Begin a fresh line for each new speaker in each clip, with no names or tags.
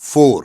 4,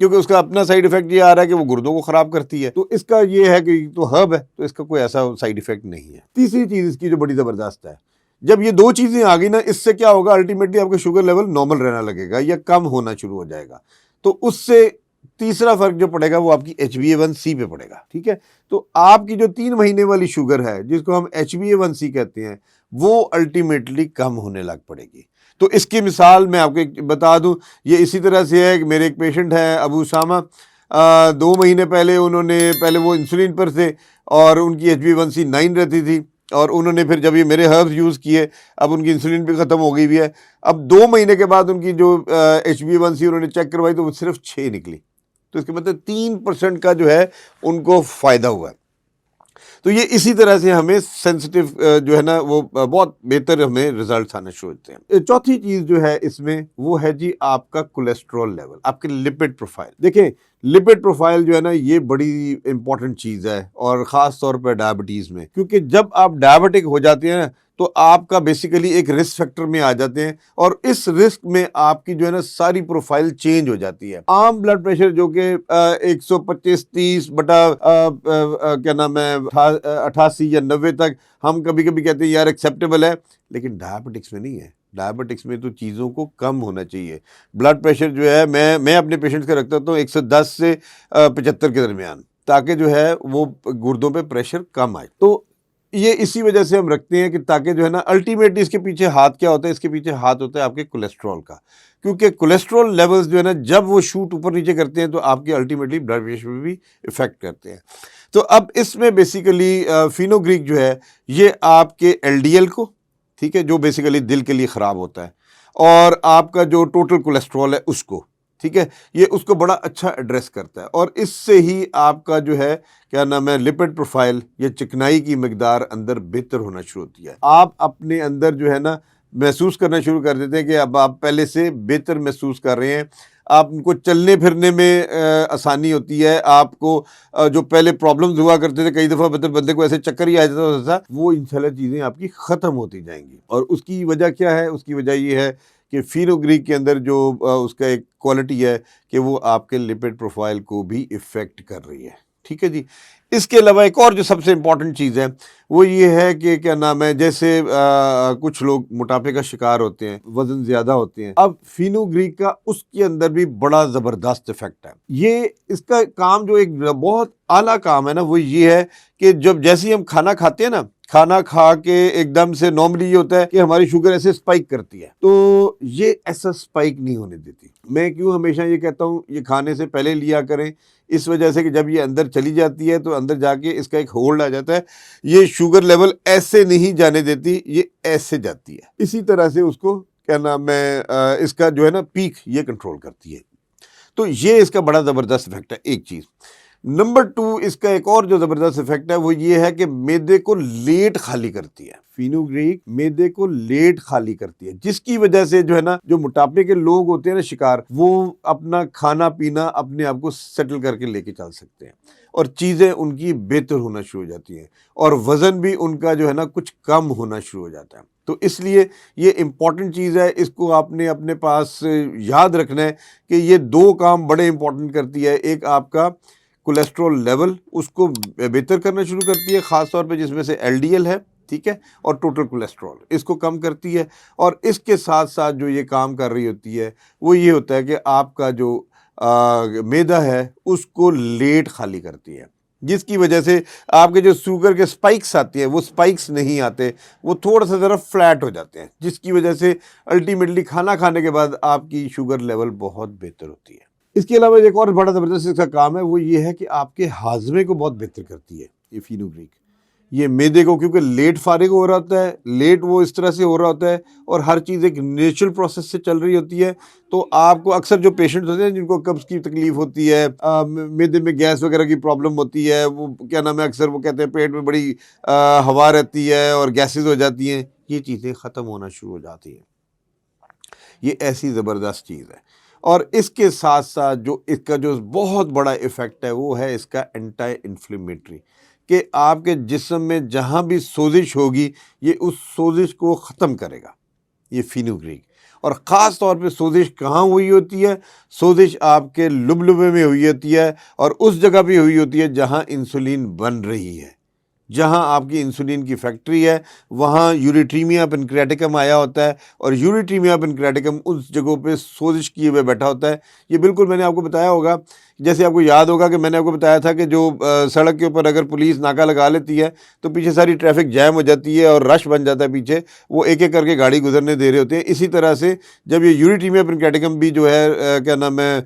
کیونکہ اس کا اپنا سائیڈ ایفیکٹ یہ آ رہا ہے کہ وہ گردوں کو خراب کرتی ہے. تو اس کا یہ ہے کہ تو ہرب ہے تو اس کا کوئی ایسا سائیڈ ایفیکٹ نہیں ہے. تیسری چیز اس کی جو بڑی زبردست ہے، جب یہ دو چیزیں آ گئی نا، اس سے کیا ہوگا، الٹیمیٹلی آپ کا شوگر لیول نارمل رہنا لگے گا یا کم ہونا شروع ہو جائے گا. تو اس سے تیسرا فرق جو پڑے گا وہ آپ کی HbA1c پہ پڑے گا. ٹھیک ہے، تو آپ کی جو 3 مہینے والی شوگر ہے جس کو ہم HbA1c کہتے ہیں وہ الٹیمیٹلی کم ہونے لگ پڑے گی. تو اس کی مثال میں آپ کو ایک بتا دوں، یہ اسی طرح سے ہے کہ میرے ایک پیشنٹ ہے ابو اسامہ، 2 مہینے پہلے پہلے وہ انسولین پر تھے اور ان کی HbA1c 9 رہتی تھی، اور انہوں نے پھر جب یہ میرے ہربز یوز کیے، اب ان کی انسولین بھی ختم ہو گئی بھی ہے. اب 2 مہینے کے بعد ان کی جو HbA1c انہوں نے چیک کروائی تو وہ صرف 6 نکلی. تو اس کے مطلب 3% کا جو ہے ان کو فائدہ ہوا ہے. تو یہ اسی طرح سے ہمیں سینسٹیو جو ہے نا وہ بہت بہتر ہمیں ریزلٹس آنے شروع ہوتے ہیں. چوتھی چیز جو ہے اس میں وہ ہے جی آپ کا کولیسٹرول لیول، آپ کے لپڈ پروفائل. دیکھیں لپڈ پروفائل جو ہے نا یہ بڑی امپورٹنٹ چیز ہے، اور خاص طور پہ ڈائبٹیز میں، کیونکہ جب آپ ڈائبٹک ہو جاتے ہیں تو آپ کا بیسیکلی ایک رسک فیکٹر میں آ جاتے ہیں، اور اس رسک میں آپ کی جو ہے نا ساری پروفائل چینج ہو جاتی ہے. عام بلڈ پریشر جو کہ 125/30 بٹا کیا نام ہے 88 یا 90 تک ہم کبھی کبھی کہتے ہیں یار ایکسیپٹیبل ہے، لیکن ڈائبٹکس میں نہیں ہے. ڈائبٹکس میں تو چیزوں کو کم ہونا چاہیے. بلڈ پریشر جو ہے میں اپنے پیشنٹس کا رکھتا ہوں 110 سے 75 کے درمیان، تاکہ جو ہے وہ گردوں پہ پریشر کم آئے. تو یہ اسی وجہ سے ہم رکھتے ہیں کہ تاکہ جو ہے نا الٹیمیٹلی اس کے پیچھے ہاتھ کیا ہوتا ہے، اس کے پیچھے ہاتھ ہوتا ہے آپ کے کولیسٹرول کا. کیونکہ کولیسٹرول لیولز جو ہے نا جب وہ شوٹ اوپر نیچے کرتے ہیں تو آپ کے الٹیمیٹلی بلڈ پریشر پہ بھی افیکٹ کرتے ہیں. تو اب اس میں بیسیکلی فینوگریک جو ہے یہ آپ کے LDL کو، ٹھیک ہے، جو بیسیکلی دل کے لیے خراب ہوتا ہے، اور آپ کا جو ٹوٹل کولیسٹرول ہے اس کو، ٹھیک ہے، یہ اس کو بڑا اچھا ایڈریس کرتا ہے. اور اس سے ہی آپ کا جو ہے کیا نام ہے لپڈ پروفائل یا چکنائی کی مقدار اندر بہتر ہونا شروع ہوتی ہے. آپ اپنے اندر جو ہے نا محسوس کرنا شروع کر دیتے ہیں کہ اب آپ پہلے سے بہتر محسوس کر رہے ہیں. آپ کو چلنے پھرنے میں آسانی ہوتی ہے. آپ کو جو پہلے پرابلمز ہوا کرتے تھے، کئی دفعہ بندے کو ایسے چکر ہی آ جاتا تھا، وہ انشاءاللہ چیزیں آپ کی ختم ہوتی جائیں گی. اور اس کی وجہ کیا ہے؟ اس کی وجہ یہ ہے کہ فینوگریک کے اندر جو اس کا ایک کوالٹی ہے کہ وہ آپ کے لپڈ پروفائل کو بھی افیکٹ کر رہی ہے. ٹھیک ہے جی. اس کے علاوہ ایک اور جو سب سے امپورٹنٹ چیز ہے وہ یہ ہے کہ کیا نام ہے، جیسے کچھ لوگ موٹاپے کا شکار ہوتے ہیں، وزن زیادہ ہوتے ہیں. اب فینوگریک کا اس کے اندر بھی بڑا زبردست افیکٹ ہے. یہ اس کا کام جو ایک بہت اعلیٰ کام ہے نا وہ یہ ہے کہ جب جیسے ہم کھانا کھاتے ہیں نا، کھانا کھا کے ایک دم سے نارملی یہ ہوتا ہے کہ ہماری شوگر ایسے سپائک کرتی ہے، تو یہ ایسا سپائک نہیں ہونے دیتی. میں کیوں ہمیشہ یہ کہتا ہوں یہ کھانے سے پہلے لیا کریں، اس وجہ سے کہ جب یہ اندر چلی جاتی ہے تو اندر جا کے اس کا ایک ہولڈ آ جاتا ہے. یہ شوگر لیول ایسے نہیں جانے دیتی، یہ ایسے جاتی ہے. اسی طرح سے اس کو کیا نام ہے اس کا جو ہے نا پیک یہ کنٹرول کرتی ہے. تو یہ اس کا بڑا زبردست افیکٹ ہے ایک چیز. نمبر 2 اس کا ایک اور جو زبردست افیکٹ ہے وہ یہ ہے کہ معدے کو لیٹ خالی کرتی ہے. فینوگریک معدے کو لیٹ خالی کرتی ہے، جس کی وجہ سے جو ہے نا جو موٹاپے کے لوگ ہوتے ہیں نا شکار، وہ اپنا کھانا پینا اپنے آپ کو سیٹل کر کے لے کے چل سکتے ہیں، اور چیزیں ان کی بہتر ہونا شروع ہو جاتی ہیں، اور وزن بھی ان کا جو ہے نا کچھ کم ہونا شروع ہو جاتا ہے. تو اس لیے یہ امپورٹنٹ چیز ہے، اس کو آپ نے اپنے پاس یاد رکھنا ہے کہ یہ 2 کام بڑے امپورٹنٹ کرتی ہے. ایک آپ کا کولیسٹرول لیول اس کو بہتر کرنا شروع کرتی ہے، خاص طور پہ جس میں سے LDL ہے، ٹھیک ہے، اور ٹوٹل کولیسٹرول اس کو کم کرتی ہے. اور اس کے ساتھ ساتھ جو یہ کام کر رہی ہوتی ہے وہ یہ ہوتا ہے کہ آپ کا جو معدہ ہے اس کو لیٹ خالی کرتی ہے، جس کی وجہ سے آپ کے جو شوگر کے سپائکس آتے ہیں وہ سپائکس نہیں آتے، وہ تھوڑا سا ذرا فلیٹ ہو جاتے ہیں، جس کی وجہ سے الٹیمیٹلی کھانا کھانے کے بعد آپ کی شوگر لیول بہت بہتر ہوتی ہے. اس کے علاوہ ایک اور بڑا زبردست اس کا کام ہے وہ یہ ہے کہ آپ کے ہاضمے کو بہت بہتر کرتی ہے یہ فینوگریک. یہ معدے کو کیونکہ لیٹ فارغ ہو رہا ہوتا ہے، لیٹ وہ اس طرح سے ہو رہا ہوتا ہے، اور ہر چیز ایک نیچرل پروسیس سے چل رہی ہوتی ہے. تو آپ کو اکثر جو پیشنٹس ہوتے ہیں جن کو قبض کی تکلیف ہوتی ہے، معدے میں گیس وغیرہ کی پرابلم ہوتی ہے، وہ کیا نام ہے اکثر وہ کہتے ہیں پیٹ میں بڑی ہوا رہتی ہے اور گیسز ہو جاتی ہیں، یہ چیزیں ختم ہونا شروع ہو جاتی ہیں. یہ ایسی زبردست چیز ہے. اور اس کے ساتھ ساتھ جو اس کا جو بہت بڑا ایفیکٹ ہے وہ ہے اس کا اینٹی انفلیمیٹری، کہ آپ کے جسم میں جہاں بھی سوزش ہوگی یہ اس سوزش کو ختم کرے گا یہ فینوگریک. اور خاص طور پہ سوزش کہاں ہوئی ہوتی ہے؟ سوزش آپ کے لبلبے میں ہوئی ہوتی ہے، اور اس جگہ پہ ہوئی ہوتی ہے جہاں انسولین بن رہی ہے، جہاں آپ کی انسولین کی فیکٹری ہے، وہاں یوریٹریمیا پنکریاٹیکم آیا ہوتا ہے، اور یوریٹریمیا پنکریاٹیکم اس جگہوں پہ سوزش کیے ہوئے بیٹھا ہوتا ہے۔ یہ بالکل میں نے آپ کو بتایا ہوگا، جیسے آپ کو یاد ہوگا کہ میں نے آپ کو بتایا تھا کہ جو سڑک کے اوپر اگر پولیس ناکہ لگا لیتی ہے تو پیچھے ساری ٹریفک جیم ہو جاتی ہے اور رش بن جاتا ہے، پیچھے وہ ایک ایک کر کے گاڑی گزرنے دے رہے ہوتے ہیں۔ اسی طرح سے جب یہ یوریٹریمیا پنکریاٹیکم بھی جو ہے کیا نام ہے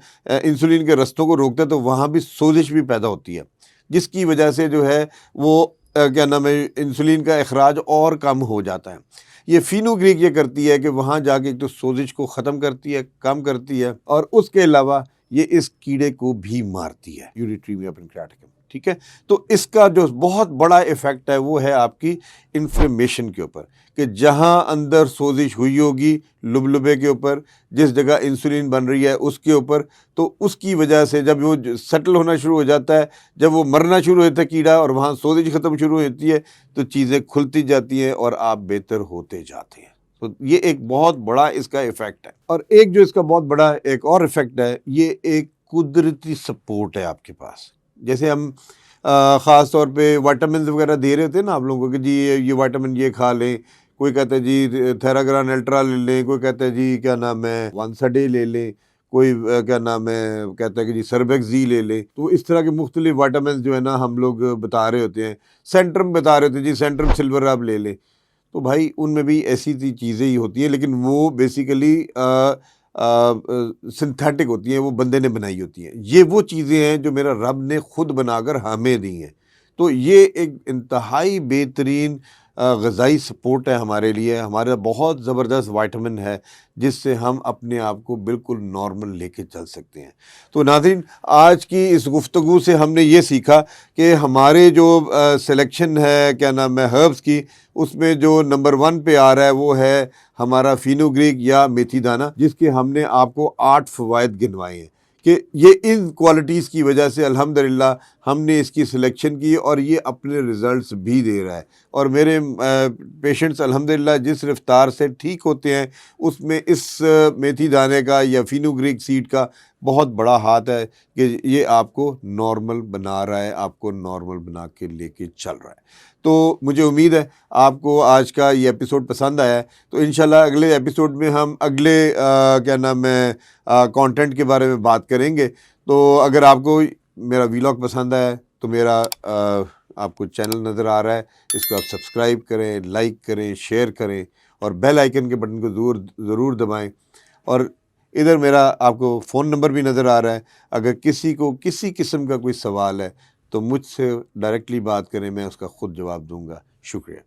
انسولین کے رستوں کو روکتا ہے، تو وہاں بھی سوزش بھی پیدا ہوتی ہے، جس کی وجہ سے جو ہے وہ کیا نام ہے انسولین کا اخراج اور کم ہو جاتا ہے۔ یہ فینوگریک یہ کرتی ہے کہ وہاں جا کے ایک تو سوزش کو ختم کرتی ہے، کم کرتی ہے، اور اس کے علاوہ یہ اس کیڑے کو بھی مارتی ہے، یوریٹریمیا پنکریاٹیکم، ٹھیک ہے۔ تو اس کا جو بہت بڑا ایفیکٹ ہے وہ ہے آپ کی انفلیمیشن کے اوپر، کہ جہاں اندر سوزش ہوئی ہوگی لبلبے کے اوپر، جس جگہ انسولین بن رہی ہے اس کے اوپر، تو اس کی وجہ سے جب وہ سیٹل ہونا شروع ہو جاتا ہے، جب وہ مرنا شروع ہوتا ہے کیڑا اور وہاں سوزش ختم شروع ہوتی ہے، تو چیزیں کھلتی جاتی ہیں اور آپ بہتر ہوتے جاتے ہیں۔ تو یہ ایک بہت بڑا اس کا ایفیکٹ ہے۔ اور ایک جو اس کا بہت بڑا ایک اور ایفیکٹ ہے، یہ ایک قدرتی سپورٹ ہے آپ کے پاس۔ جیسے ہم خاص طور پہ وائٹامنز وغیرہ دے رہے تھے نا آپ لوگوں کو کہ جی یہ وائٹامن یہ کھا لیں، کوئی کہتا ہے جی تھیراگران الٹرا لے لیں، کوئی کہتا ہے جی کیا نام ہے ونس اے ڈے لے لیں، کوئی کیا نام ہے کہتا ہے کہ جی سربیکس زی لے لیں۔ تو اس طرح کے مختلف وائٹامنز جو ہے نا ہم لوگ بتا رہے ہوتے ہیں، سینٹرم بتا رہے ہوتے ہیں جی سینٹرم سلور آپ لے لیں۔ تو بھائی ان میں بھی ایسی چیزیں ہی ہوتی ہیں، لیکن وہ بیسیکلی سنتھیٹک ہوتی ہیں، وہ بندے نے بنائی ہوتی ہیں۔ یہ وہ چیزیں ہیں جو میرا رب نے خود بنا کر ہمیں دی ہیں۔ تو یہ ایک انتہائی بہترین غذائی سپورٹ ہے ہمارے لیے، ہمارا بہت زبردست وائٹامن ہے جس سے ہم اپنے آپ کو بالکل نارمل لے کے چل سکتے ہیں۔ تو ناظرین، آج کی اس گفتگو سے ہم نے یہ سیکھا کہ ہمارے جو سلیکشن ہے کیا نام ہے ہربس کی، اس میں جو نمبر 1 پہ آ رہا ہے وہ ہے ہمارا فینوگریک یا میتھی دانہ، جس کے ہم نے آپ کو 8 فوائد گنوائے ہیں کہ یہ ان کوالٹیز کی وجہ سے الحمدللہ ہم نے اس کی سلیکشن کی اور یہ اپنے ریزلٹس بھی دے رہا ہے۔ اور میرے پیشنٹس الحمدللہ جس رفتار سے ٹھیک ہوتے ہیں، اس میں اس میتھی دانے کا یا فینوگریک سیڈ کا بہت بڑا ہاتھ ہے کہ یہ آپ کو نارمل بنا رہا ہے، آپ کو نارمل بنا کے لے کے چل رہا ہے۔ تو مجھے امید ہے آپ کو آج کا یہ ایپیسوڈ پسند آیا ہے۔ تو انشاءاللہ اگلے ایپیسوڈ میں ہم اگلے کیا نام ہے کانٹینٹ کے بارے میں بات کریں گے۔ تو اگر آپ کو میرا ویلاگ پسند آیا ہے تو میرا آپ کو چینل نظر آ رہا ہے، اس کو آپ سبسکرائب کریں، لائک کریں، شیئر کریں، اور بیل آئیکن کے بٹن کو ضرور دبائیں۔ اور ادھر میرا آپ کو فون نمبر بھی نظر آ رہا ہے، اگر کسی کو کسی قسم کا کوئی سوال ہے تو مجھ سے ڈائریکٹلی بات کریں، میں اس کا خود جواب دوں گا۔ شکریہ۔